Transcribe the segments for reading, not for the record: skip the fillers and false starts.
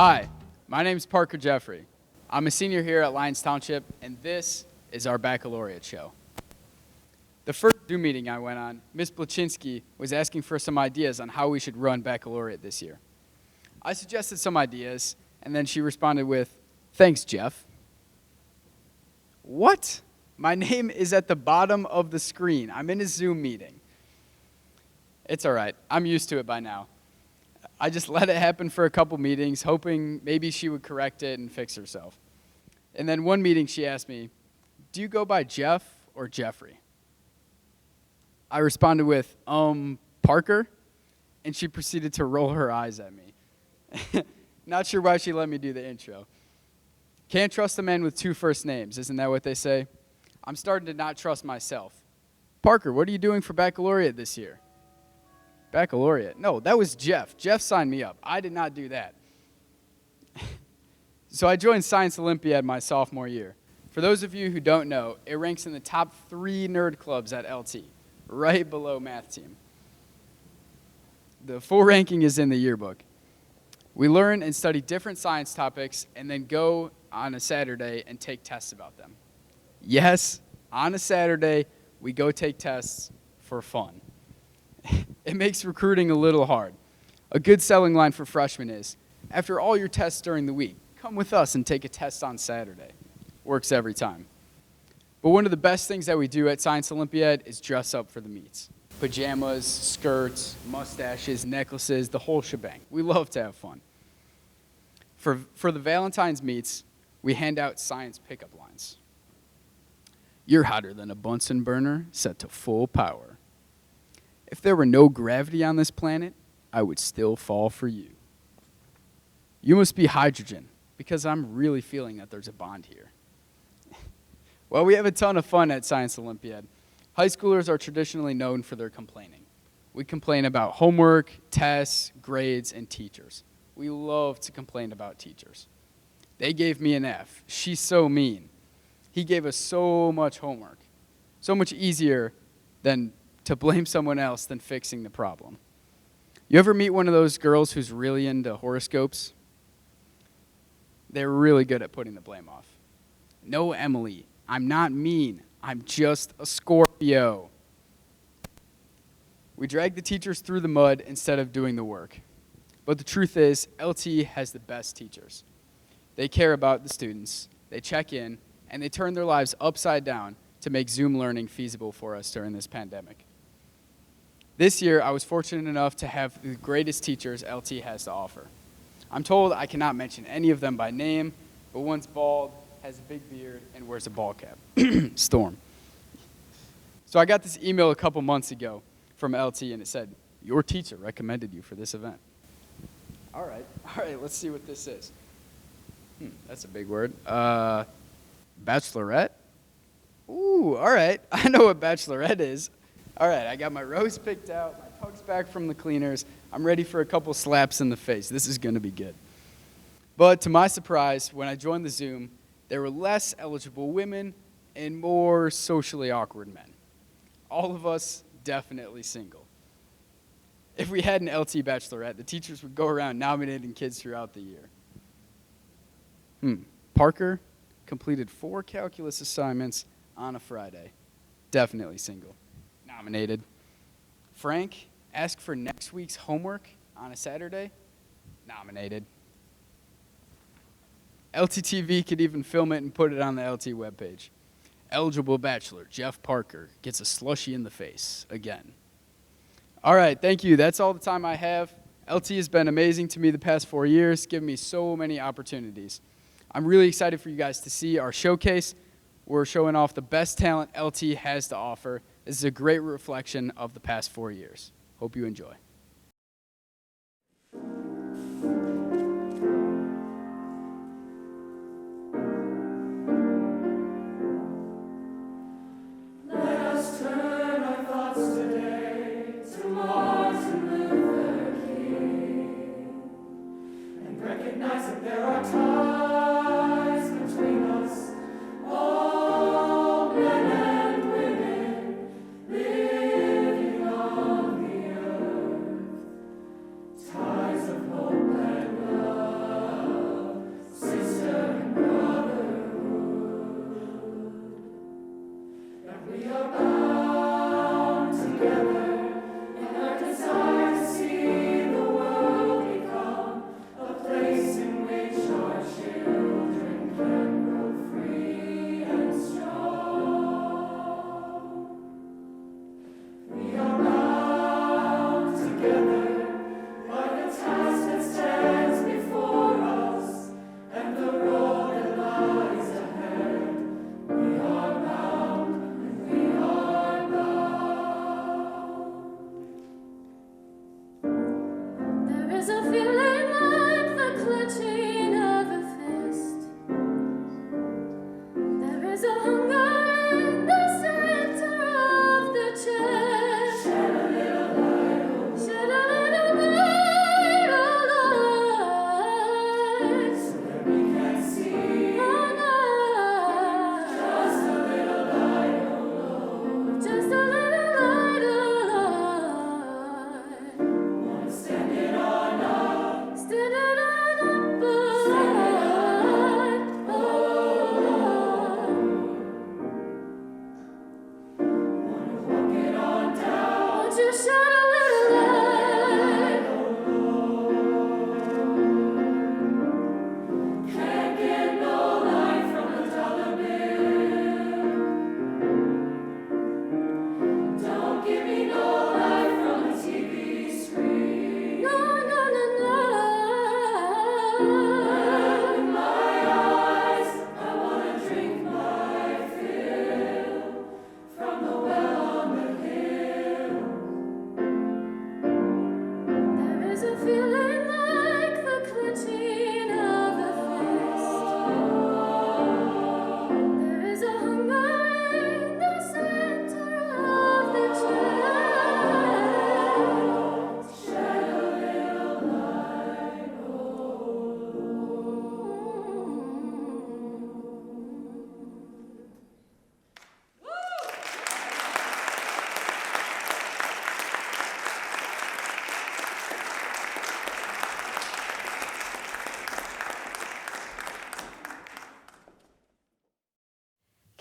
Hi, my name is Parker Jeffrey. I'm a senior here at Lyons Township, and this is our baccalaureate show. The first Zoom meeting I went on, Ms. Blachinsky was asking for some ideas on how we should run baccalaureate this year. I suggested some ideas, and then she responded with, "Thanks, Jeff." What? My name is at the bottom of the screen. I'm in a Zoom meeting. It's all right. I'm used to it by now. I just let it happen for a couple meetings, hoping maybe she would correct it and fix herself. And then one meeting she asked me, "Do you go by Jeff or Jeffrey?" I responded with, Parker? And she proceeded to roll her eyes at me. Not sure why she let me do the intro. Can't trust a man with two first names, isn't that what they say? I'm starting to not trust myself. Parker, what are you doing for baccalaureate this year? Baccalaureate? No, that was Jeff. Jeff signed me up. I did not do that. So I joined Science Olympiad my sophomore year. For those of you who don't know, it ranks in the top 3 nerd clubs at LT, right below math team. The full ranking is in the yearbook. We learn and study different science topics and then go on a Saturday and take tests about them. Yes, on a Saturday, we go take tests for fun. It makes recruiting a little hard. A good selling line for freshmen is, after all your tests during the week, come with us and take a test on Saturday. Works every time. But one of the best things that we do at Science Olympiad is dress up for the meets. Pajamas, skirts, mustaches, necklaces, the whole shebang. We love to have fun. For the Valentine's meets, we hand out science pickup lines. You're hotter than a Bunsen burner set to full power. If there were no gravity on this planet, I would still fall for you. You must be hydrogen, because I'm really feeling that there's a bond here. Well, we have a ton of fun at Science Olympiad. High schoolers are traditionally known for their complaining. We complain about homework, tests, grades, and teachers. We love to complain about teachers. They gave me an F. She's so mean. He gave us so much homework. So much easier than to blame someone else than fixing the problem. You ever meet one of those girls who's really into horoscopes? They're really good at putting the blame off. No, Emily, I'm not mean. I'm just a Scorpio. We drag the teachers through the mud instead of doing the work. But the truth is, LT has the best teachers. They care about the students, they check in, and they turn their lives upside down to make Zoom learning feasible for us during this pandemic. This year, I was fortunate enough to have the greatest teachers LT has to offer. I'm told I cannot mention any of them by name, but one's bald, has a big beard, and wears a ball cap. Storm. So I got this email a couple months ago from LT, and it said, "Your teacher recommended you for this event." All right, let's see what this is. That's a big word. Bachelorette? Ooh, all right. I know what bachelorette is. All right, I got my rose picked out, my pugs back from the cleaners. I'm ready for a couple slaps in the face. This is going to be good. But to my surprise, when I joined the Zoom, there were less eligible women and more socially awkward men. All of us definitely single. If we had an LT bachelorette, the teachers would go around nominating kids throughout the year. Parker completed 4 calculus assignments on a Friday. Definitely single. Nominated. Frank asked for next week's homework on a Saturday. Nominated. LTTV could even film it and put it on the LT webpage. Eligible bachelor Jeff Parker gets a slushie in the face again. All right, thank you. That's all the time I have. LT has been amazing to me the past 4 years, giving me so many opportunities. I'm really excited for you guys to see our showcase. We're showing off the best talent LT has to offer. This is a great reflection of the past 4 years. Hope you enjoy. Let us turn our thoughts today to Martin Luther King and recognize that there are ties between us, all men and women living on the earth.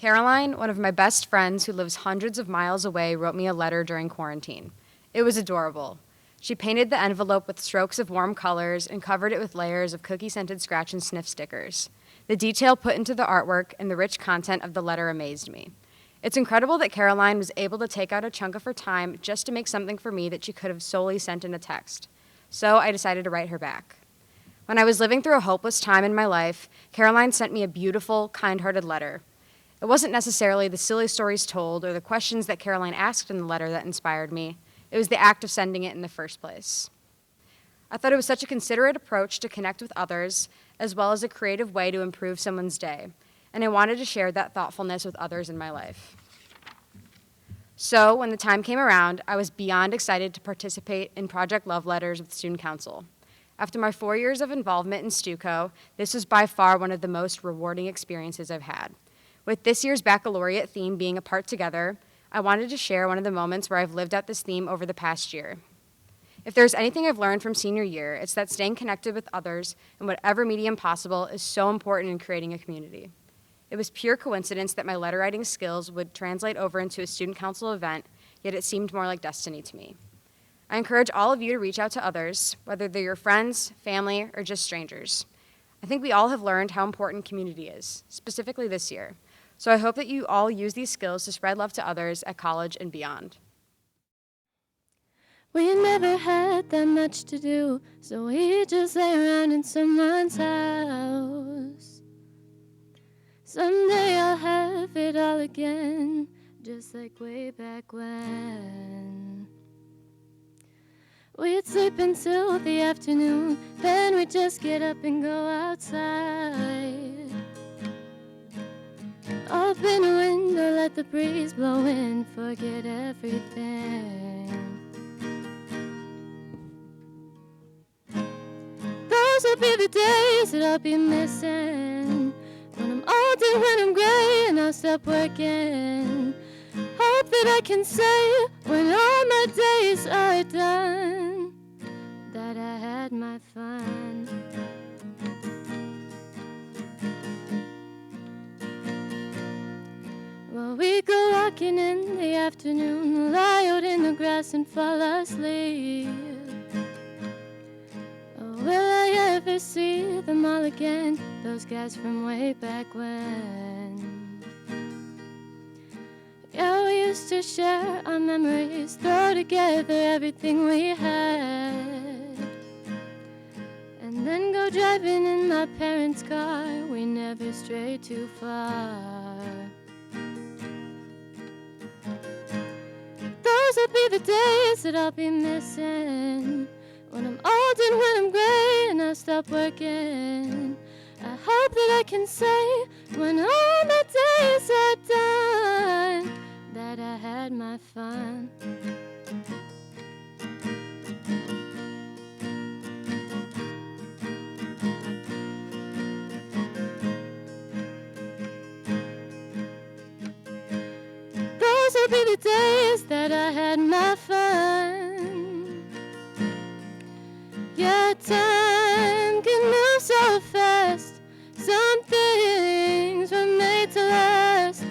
Caroline, one of my best friends who lives hundreds of miles away, wrote me a letter during quarantine. It was adorable. She painted the envelope with strokes of warm colors and covered it with layers of cookie-scented scratch and sniff stickers. The detail put into the artwork and the rich content of the letter amazed me. It's incredible that Caroline was able to take out a chunk of her time just to make something for me that she could have solely sent in a text. So I decided to write her back. When I was living through a hopeless time in my life, Caroline sent me a beautiful, kind-hearted letter. It wasn't necessarily the silly stories told or the questions that Caroline asked in the letter that inspired me. It was the act of sending it in the first place. I thought it was such a considerate approach to connect with others, as well as a creative way to improve someone's day, and I wanted to share that thoughtfulness with others in my life. So, when the time came around, I was beyond excited to participate in Project Love Letters with Student Council. After my 4 years of involvement in StuCo, this was by far one of the most rewarding experiences I've had. With this year's baccalaureate theme being Apart Together, I wanted to share one of the moments where I've lived out this theme over the past year. If there's anything I've learned from senior year, it's that staying connected with others in whatever medium possible is so important in creating a community. It was pure coincidence that my letter writing skills would translate over into a student council event, yet it seemed more like destiny to me. I encourage all of you to reach out to others, whether they're your friends, family, or just strangers. I think we all have learned how important community is, specifically this year. So I hope that you all use these skills to spread love to others at college and beyond. We never had that much to do, so we just lay around in someone's house. Someday I'll have it all again, just like way back when. We'd sleep until the afternoon, then we'd just get up and go outside. Open a window, let the breeze blow in, forget everything. Those will be the days that I'll be missing, when I'm old and when I'm gray and I'll stop working. Hope that I can say, when all my days are done, that I had my fun. Well, we go walking in the afternoon, lie out in the grass and fall asleep. Oh, will I ever see them all again, those guys from way back when? Yeah, we used to share our memories, throw together everything we had, and then go driving in my parents' car. We never strayed too far. Those will be the days that I'll be missing, when I'm old and when I'm gray and I'll stop working. I hope that I can say, when all my days are done, that I had my fun. Those will be the days that I had my fun. Yeah, time can move so fast. Some things were made to last.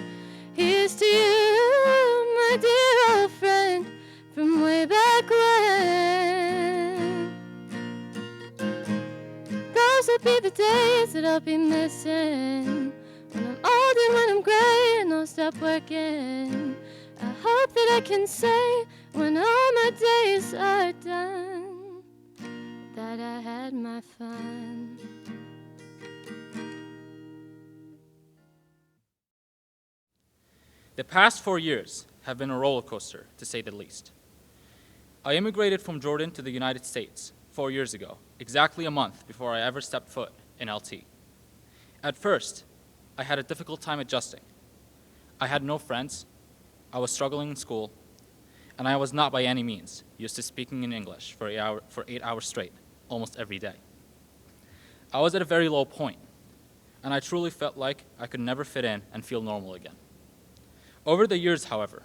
Here's to you, my dear old friend, from way back when. Those will be the days that I'll be missing, when I'm old and when I'm gray and I'll stop working. I hope that I can say, when all my days are done, that I had my fun. The past 4 years have been a roller coaster, to say the least. I immigrated from Jordan to the United States 4 years ago, exactly a month before I ever stepped foot in LT. At first, I had a difficult time adjusting. I had no friends, I was struggling in school, and I was not by any means used to speaking in English for 8 hours straight, almost every day. I was at a very low point, and I truly felt like I could never fit in and feel normal again. Over the years, however,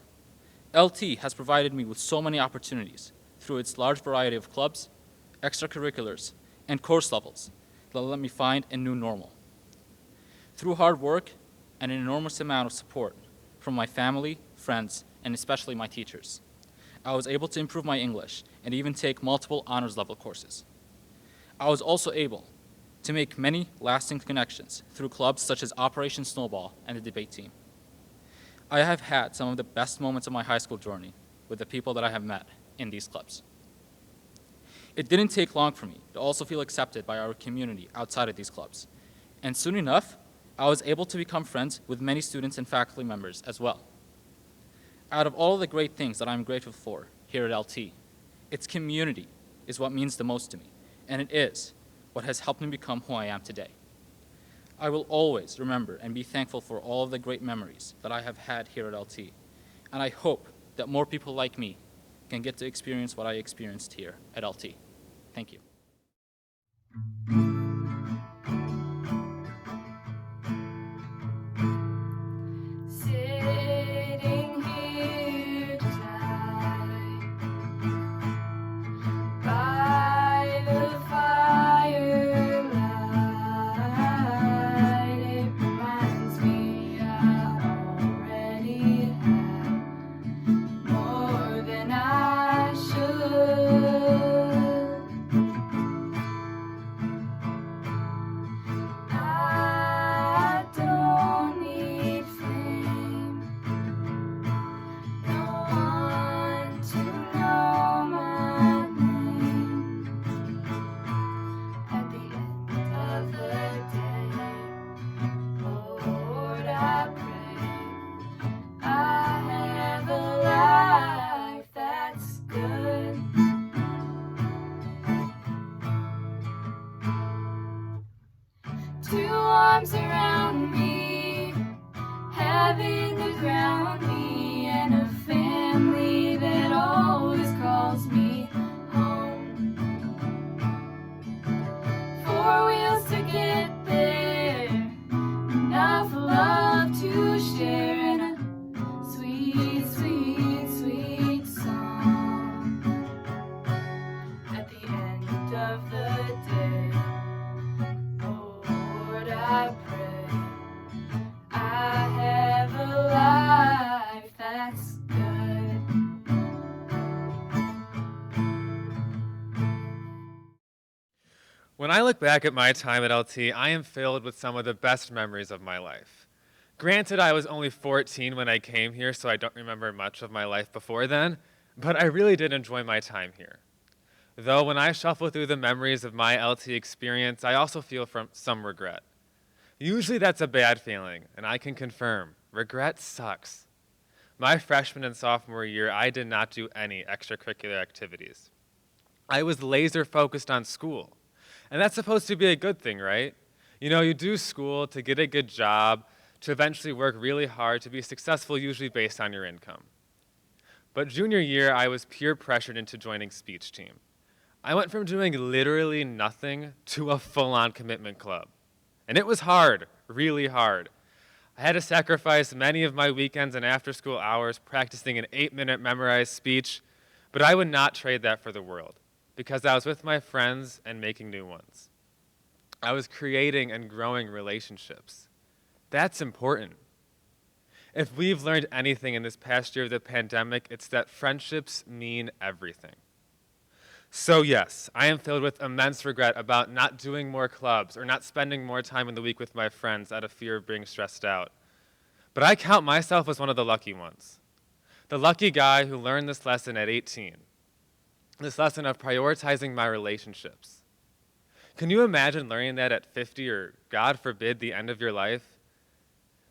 LT has provided me with so many opportunities through its large variety of clubs, extracurriculars, and course levels that let me find a new normal. Through hard work and an enormous amount of support from my family, friends, and especially my teachers. I was able to improve my English and even take multiple honors level courses. I was also able to make many lasting connections through clubs such as Operation Snowball and the debate team. I have had some of the best moments of my high school journey with the people that I have met in these clubs. It didn't take long for me to also feel accepted by our community outside of these clubs. And soon enough, I was able to become friends with many students and faculty members as well. Out of all of the great things that I'm grateful for here at LT, its community is what means the most to me, and it is what has helped me become who I am today. I will always remember and be thankful for all of the great memories that I have had here at LT, and I hope that more people like me can get to experience what I experienced here at LT. Thank you. Sitting here tonight by the firelight, it reminds me I already have more than I should. I don't need fame, no one to know my name. At the end of the day, Lord, I pray I have a life that's good. Two arms around me, heaven to ground me, and a family that always calls me home. Four wheels to get there, enough love to share, and a sweet, sweet, sweet song. At the end of the day, Lord, I pray I have a life that's good. When I look back at my time at LT, I am filled with some of the best memories of my life. Granted, I was only 14 when I came here, so I don't remember much of my life before then, but I really did enjoy my time here. Though when I shuffle through the memories of my LT experience, I also feel some regret. Usually that's a bad feeling, and I can confirm, regret sucks. My freshman and sophomore year, I did not do any extracurricular activities. I was laser focused on school, and that's supposed to be a good thing, right? You know, you do school to get a good job, to eventually work really hard to be successful, usually based on your income. But junior year, I was peer pressured into joining speech team. I went from doing literally nothing to a full-on commitment club. And it was hard, really hard. I had to sacrifice many of my weekends and after-school hours practicing an 8-minute memorized speech, but I would not trade that for the world, because I was with my friends and making new ones. I was creating and growing relationships. That's important. If we've learned anything in this past year of the pandemic, it's that friendships mean everything. So yes, I am filled with immense regret about not doing more clubs or not spending more time in the week with my friends out of fear of being stressed out. But I count myself as one of the lucky ones. The lucky guy who learned this lesson at 18. This lesson of prioritizing my relationships. Can you imagine learning that at 50 or, God forbid, the end of your life?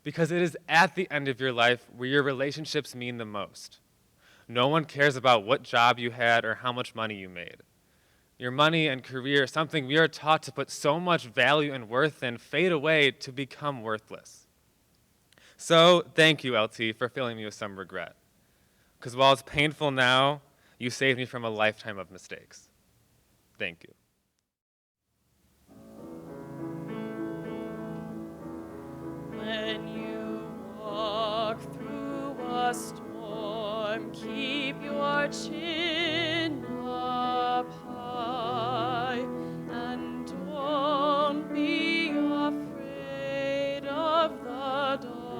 Because it is at the end of your life where your relationships mean the most. No one cares about what job you had or how much money you made. Your money and career, something we are taught to put so much value and worth in, fade away to become worthless. So thank you, LT, for filling me with some regret. Because while it's painful now, you saved me from a lifetime of mistakes. Thank you. When you walk through a storm, keep your chin up high, and don't be afraid of the dark.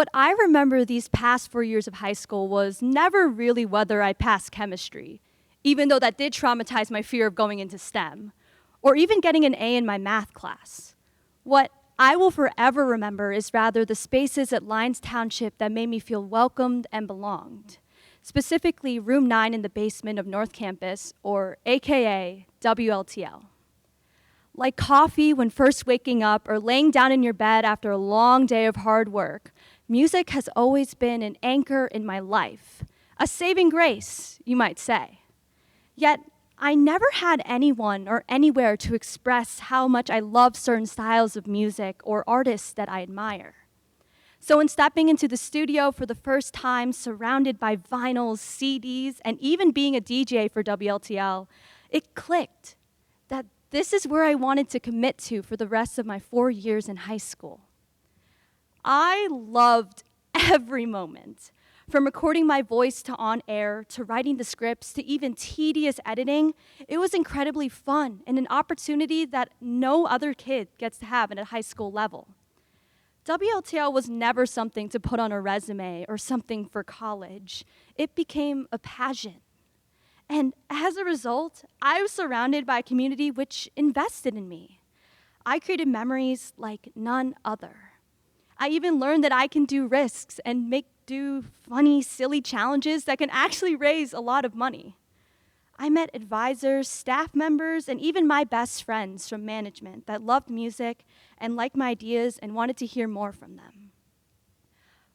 What I remember these past 4 years of high school was never really whether I passed chemistry, even though that did traumatize my fear of going into STEM, or even getting an A in my math class. What I will forever remember is rather the spaces at Lyons Township that made me feel welcomed and belonged, specifically room 9 in the basement of North Campus, or AKA WLTL. Like coffee when first waking up or laying down in your bed after a long day of hard work, music has always been an anchor in my life, a saving grace, you might say. Yet, I never had anyone or anywhere to express how much I love certain styles of music or artists that I admire. So in stepping into the studio for the first time, surrounded by vinyls, CDs, and even being a DJ for WLTL, it clicked that this is where I wanted to commit to for the rest of my 4 years in high school. I loved every moment. From recording my voice to on air, to writing the scripts, to even tedious editing, it was incredibly fun and an opportunity that no other kid gets to have at a high school level. WLTL was never something to put on a resume or something for college. It became a passion. And as a result, I was surrounded by a community which invested in me. I created memories like none other. I even learned that I can do risks and do funny, silly challenges that can actually raise a lot of money. I met advisors, staff members, and even my best friends from management that loved music and liked my ideas and wanted to hear more from them.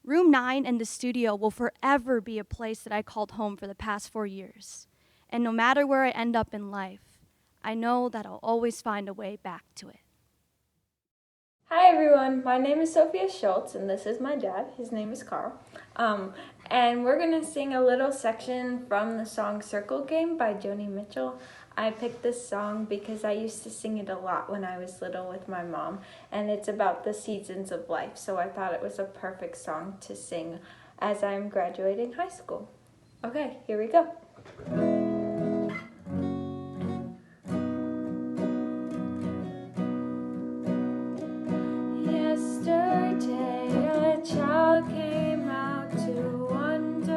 Room 9 and the studio will forever be a place that I called home for the past 4 years. And no matter where I end up in life, I know that I'll always find a way back to it. Hi everyone, my name is Sophia Schultz and this is my dad. His name is Carl. And we're going to sing a little section from the song Circle Game by Joni Mitchell. I picked this song because I used to sing it a lot when I was little with my mom, and it's about the seasons of life, so I thought it was a perfect song to sing as I'm graduating high school. Okay, here we go. Yesterday a child came out to wonder.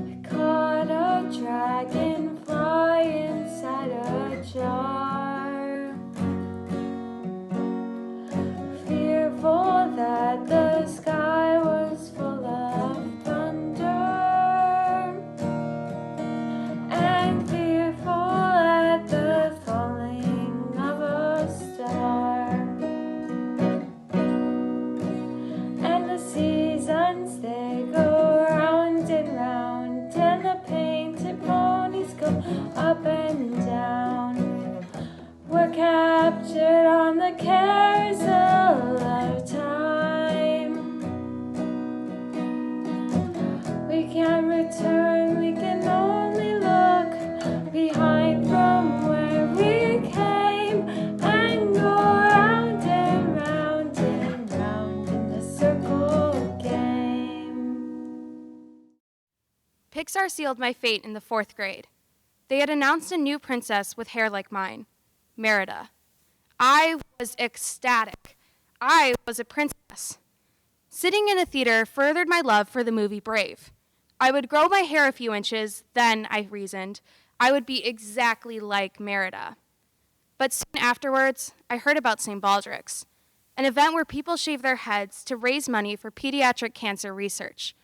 I caught a dragonfly inside a jar. Fearful that the sky was full of thunder, and fearful at the falling of a star. And the seasons, they go round and round, and the painted ponies go up and down. We're captured on the carousel of time. We can't return, we can only look behind from where we came, and go round and round and round in the circle game. Pixar sealed my fate in the 4th grade. They had announced a new princess with hair like mine, Merida. I was ecstatic. I was a princess. Sitting in a theater furthered my love for the movie Brave. I would grow my hair a few inches, then, I reasoned, I would be exactly like Merida. But soon afterwards, I heard about St. Baldrick's, an event where people shave their heads to raise money for pediatric cancer research.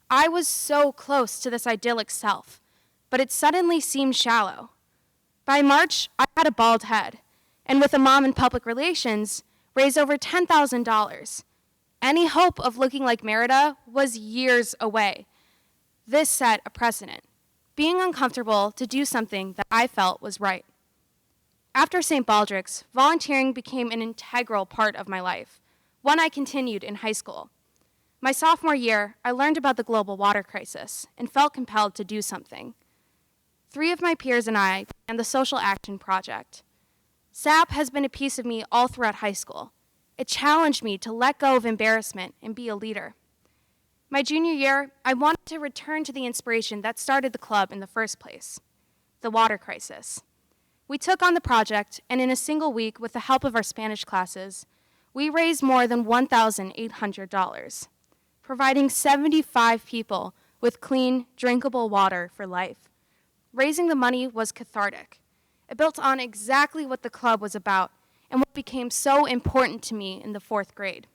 I was so close to this idyllic self, but it suddenly seemed shallow. By March, I had a bald head, and with a mom in public relations, raised over $10,000. Any hope of looking like Merida was years away. This set a precedent, being uncomfortable to do something that I felt was right. After St. Baldrick's, volunteering became an integral part of my life, one I continued in high school. My sophomore year, I learned about the global water crisis and felt compelled to do something. 3 of my peers and I began the Social Action Project. SAP has been a piece of me all throughout high school. It challenged me to let go of embarrassment and be a leader. My junior year, I wanted to return to the inspiration that started the club in the first place, the water crisis. We took on the project, and in a single week, with the help of our Spanish classes, we raised more than $1,800, providing 75 people with clean, drinkable water for life. Raising the money was cathartic. It built on exactly what the club was about and what became so important to me in the 4th grade.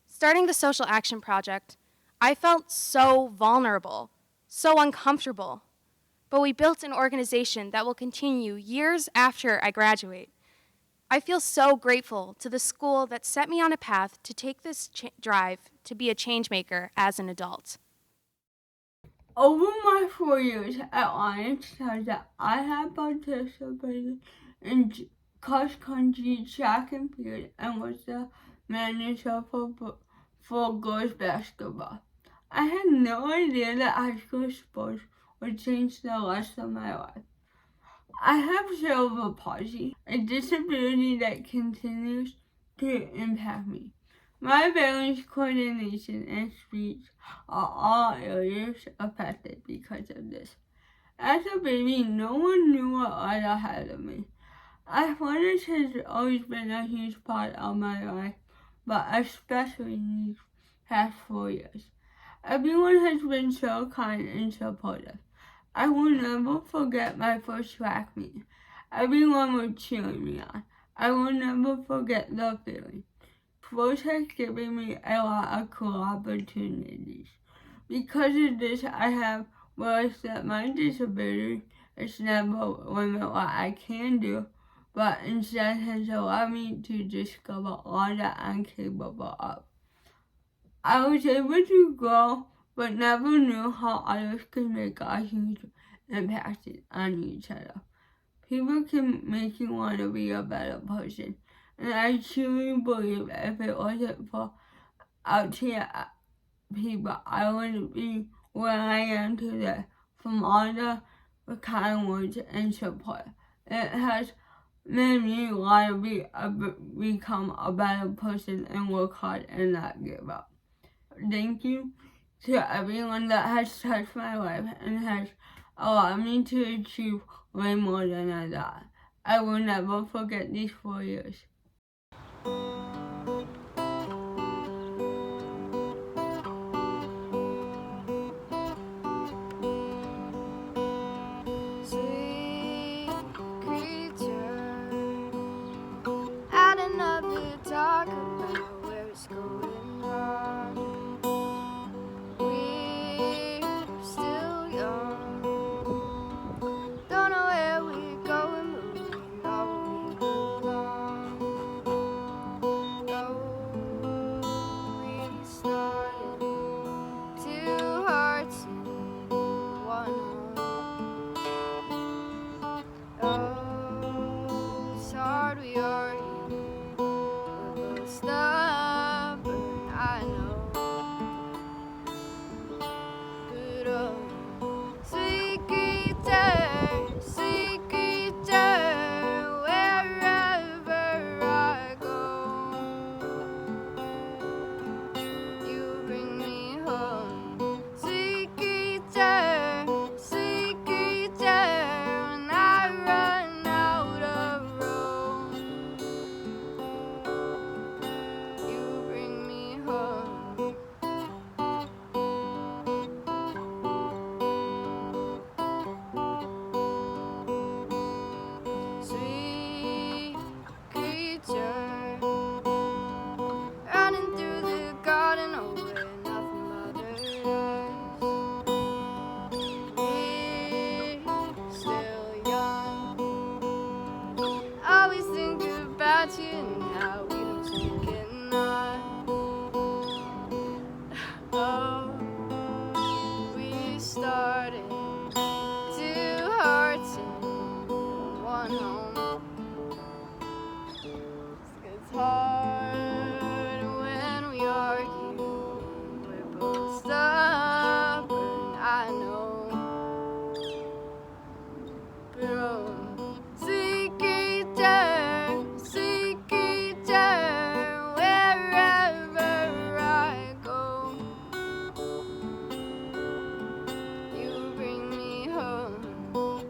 Starting the Social Action Project, I felt so vulnerable, so uncomfortable. But we built an organization that will continue years after I graduate. I feel so grateful to the school that set me on a path to take this drive to be a change maker as an adult. Over my 4 years at Lions Plaza, I have participated in cross-country, track and field, and was the manager for girls basketball. I had no idea that high school sports would change the rest of my life. I have cerebral palsy, a disability that continues to impact me. My balance, coordination, and speech are all areas affected because of this. As a baby, no one knew what lied ahead of me. Athletics has always been a huge part of my life, but especially in these past 4 years. Everyone has been so kind and supportive. I will never forget my first track meet. Everyone was cheering me on. I will never forget the feeling. Sports has given me a lot of cool opportunities. Because of this, I have realized that my disability is never limit what I can do, but instead has allowed me to discover all that I'm capable of. I was able to grow, but never knew how others could make a huge impact on each other. People can make you want to be a better person, and I truly believe if it wasn't for out-here people, I wouldn't be where I am today from all the kind words and support. It has made me want to become a better person and work hard and not give up. Thank you to everyone that has touched my life and has allowed me to achieve way more than I thought. I will never forget these 4 years. Sweet creature, add another talk about where it's going on. We're still young, don't know where we're going, but we know we belong. Oh, we started two hearts in one home. Oh, it's hard we argue, we're both stubborn, I know. But sweet creature, wherever I go, you bring me home. Sweet creature, when I run out of room, you bring me home. Sweet creature, running through the garden over nothing bothers us. We're still young, always think about you and how we don't speak enough. Oh, we started two hearts in one home. It's hard when we argue, we're both stubborn, I know. But sweet creature, wherever I go, you bring me home.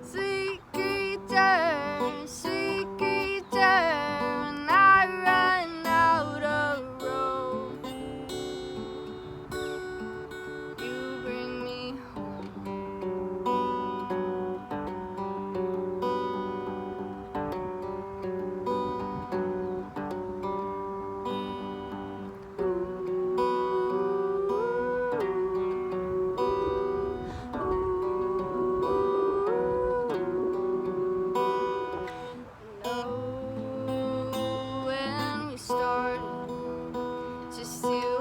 Sweet creature, when I run out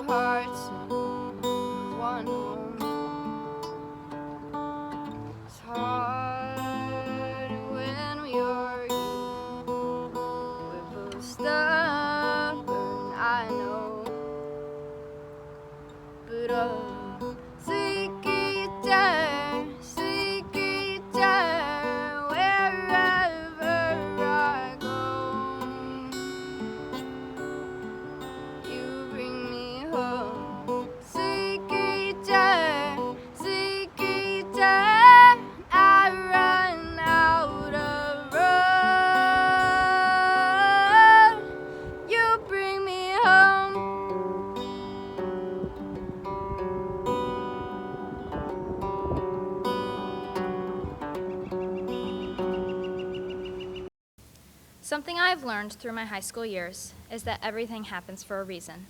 hearts in one home. It's hard when we argue. We're both stubborn, I know. But seek each other wherever I go. You bring me home. Seek each other. I run out of road. You bring me home. Something I've learned through my high school years is that everything happens for a reason.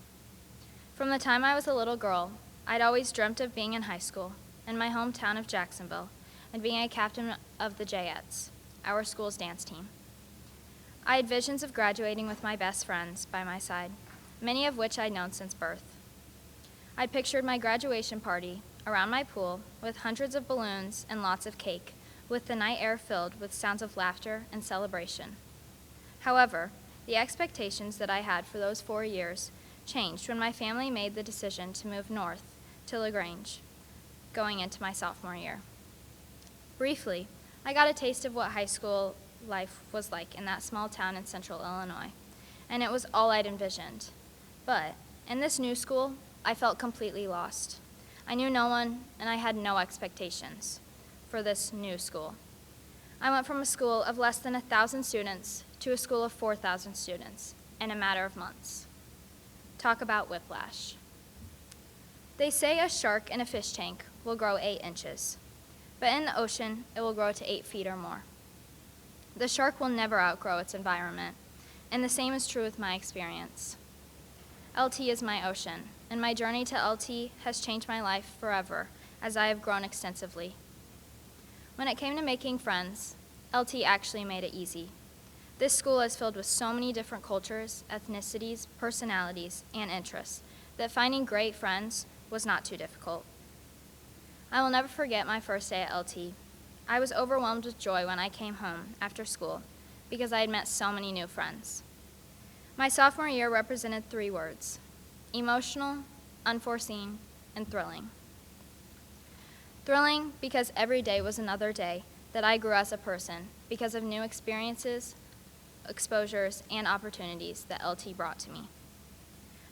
From the time I was a little girl, I'd always dreamt of being in high school in my hometown of Jacksonville and being a captain of the Jayettes, our school's dance team. I had visions of graduating with my best friends by my side, many of which I'd known since birth. I'd pictured my graduation party around my pool with hundreds of balloons and lots of cake, with the night air filled with sounds of laughter and celebration. However, the expectations that I had for those 4 years changed when my family made the decision to move north to LaGrange, going into my sophomore year. Briefly, I got a taste of what high school life was like in that small town in central Illinois, and it was all I'd envisioned. But in this new school, I felt completely lost. I knew no one, and I had no expectations for this new school. I went from a school of less than 1,000 students to a school of 4,000 students in a matter of months. Talk about whiplash. They say a shark in a fish tank will grow 8 inches, but in the ocean, it will grow to 8 feet or more. The shark will never outgrow its environment, and the same is true with my experience. LT is my ocean, and my journey to LT has changed my life forever as I have grown extensively. When it came to making friends, LT actually made it easy. This school is filled with so many different cultures, ethnicities, personalities, and interests that finding great friends was not too difficult. I will never forget my first day at LT. I was overwhelmed with joy when I came home after school because I had met so many new friends. My sophomore year represented 3 words: emotional, unforeseen, and thrilling. Thrilling because every day was another day that I grew as a person because of new experiences, exposures, and opportunities that LT brought to me.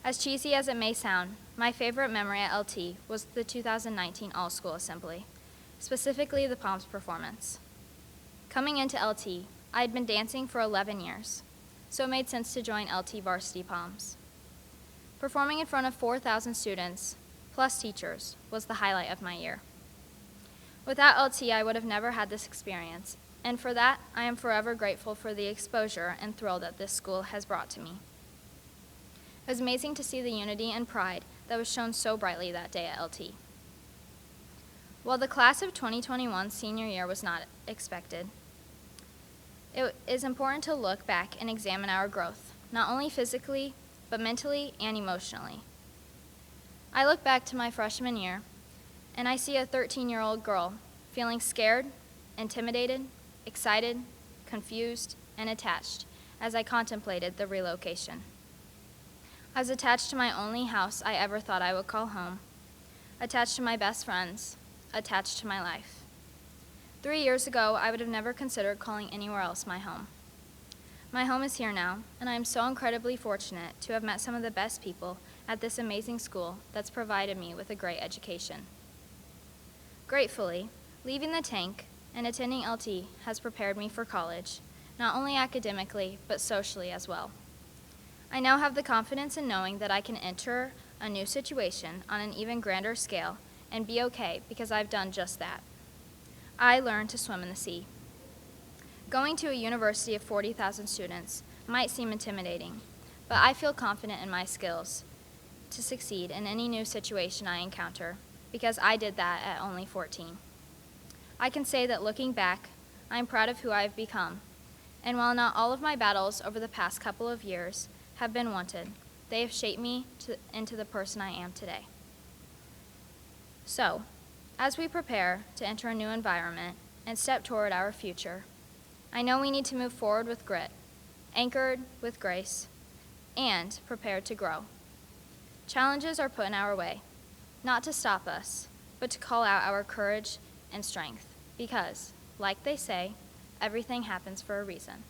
As cheesy as it may sound, my favorite memory at LT was the 2019 All-School Assembly, specifically the Palms performance. Coming into LT, I had been dancing for 11 years, so it made sense to join LT Varsity Palms. Performing in front of 4,000 students, plus teachers, was the highlight of my year. Without LT, I would have never had this experience, and for that, I am forever grateful for the exposure and thrill that this school has brought to me. It was amazing to see the unity and pride that was shown so brightly that day at LT. While the class of 2021 senior year was not expected, it is important to look back and examine our growth, not only physically, but mentally and emotionally. I look back to my freshman year, and I see a 13-year-old girl feeling scared, intimidated, excited, confused, and attached as I contemplated the relocation. I was attached to my only house I ever thought I would call home, attached to my best friends, attached to my life. 3 years ago, I would have never considered calling anywhere else my home. My home is here now, and I am so incredibly fortunate to have met some of the best people at this amazing school that's provided me with a great education. Gratefully, leaving the tank and attending LT has prepared me for college, not only academically, but socially as well. I now have the confidence in knowing that I can enter a new situation on an even grander scale and be okay because I've done just that. I learned to swim in the sea. Going to a university of 40,000 students might seem intimidating, but I feel confident in my skills to succeed in any new situation I encounter because I did that at only 14. I can say that looking back, I'm proud of who I've become, and while not all of my battles over the past couple of years have been wanted, They have shaped me into the person I am today. So, as we prepare to enter a new environment and step toward our future, I know we need to move forward with grit, anchored with grace, and prepared to grow. Challenges are put in our way, not to stop us, but to call out our courage and strength, because, like they say, everything happens for a reason.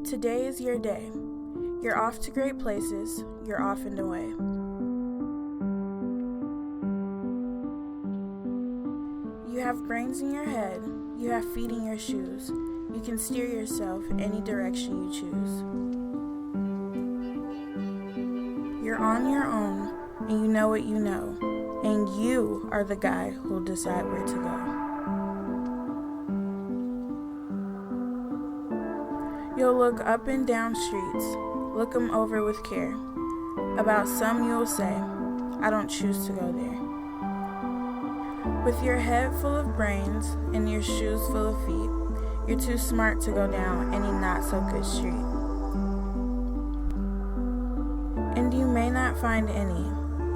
Today is your day. You're off to great places. You're off and away. You have brains in your head. You have feet in your shoes. You can steer yourself any direction you choose. You're on your own, and you know what you know. And you are the guy who'll decide where to go. You'll look up and down streets, look them over with care. About some you'll say, I don't choose to go there. With your head full of brains and your shoes full of feet, you're too smart to go down any not so good street. And you may not can't find any,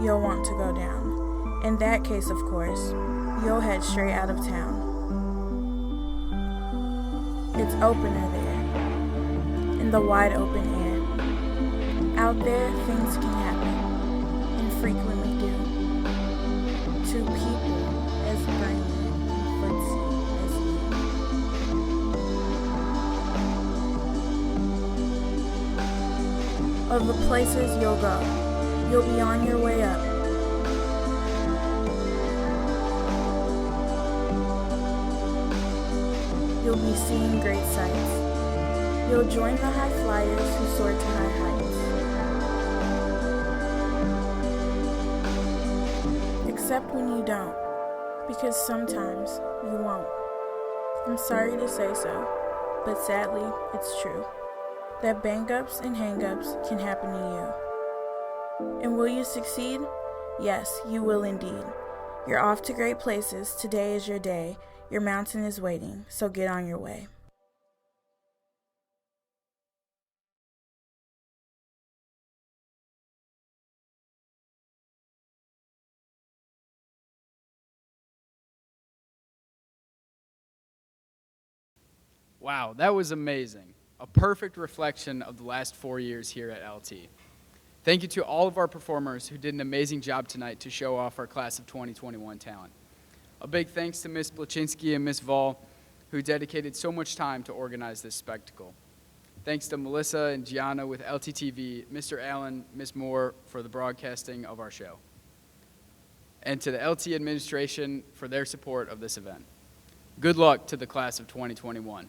you'll want to go down. In that case, of course, you'll head straight out of town. It's opener there, in the wide open air. Out there, things can happen, and frequently do, to people as brainy and footsy as you. Of the places you'll go, you'll be on your way up. You'll be seeing great sights. You'll join the high flyers who soar to high heights. Except when you don't, because sometimes you won't. I'm sorry to say so, but sadly, it's true. That bang-ups and hang-ups can happen to you. And will you succeed? Yes, you will indeed. You're off to great places. Today is your day. Your mountain is waiting, so get on your way. Wow, that was amazing. A perfect reflection of the last 4 years here at LT. Thank you to all of our performers who did an amazing job tonight to show off our class of 2021 talent. A big thanks to Ms. Blachinsky and Ms. Vall, who dedicated so much time to organize this spectacle. Thanks to Melissa and Gianna with LTTV, Mr. Allen, Ms. Moore for the broadcasting of our show, and to the LT administration for their support of this event. Good luck to the class of 2021.